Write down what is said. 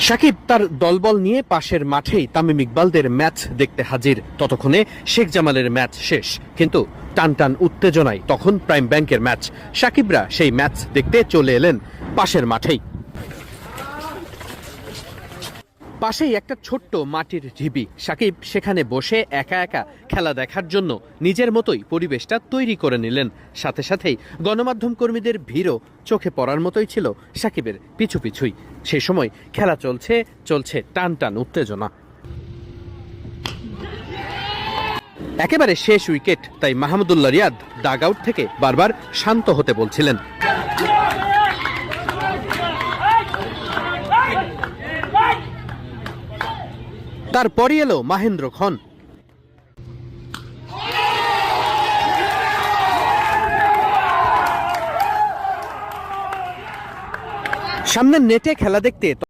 সাকিব তার দলবল নিয়ে পাশের মাঠেই তামিম ইকবালদের ম্যাচ দেখতে হাজির। ততক্ষণে শেখ জামালের ম্যাচ শেষ, কিন্তু টানটান উত্তেজনায় তখন প্রাইম ব্যাংকের ম্যাচ। সাকিবরা সেই ম্যাচ দেখতে চলে এলেন পাশের মাঠেই। পাশেই একটা ছোট্ট মাটির ঢিবি। সাকিব সেখানে বসে একা একা খেলা দেখার জন্য নিজের মতোই পরিবেশটা তৈরি করে নিলেন। সাথে সাথেই গণমাধ্যম কর্মীদের ভিড়ও চোখে পড়ার মতোই ছিল সাকিবের পিছু পিছুই। সেই সময় খেলা চলছে টান টান উত্তেজনা। একেবারে শেষ উইকেট, তাই মাহমুদুল্লাহ রিয়াদ ডাগ আউট থেকে বারবার শান্ত হতে বলছিলেন। তারপরই এলো মাহেন্দ্র খন। সামনের নেটে খেলা দেখতে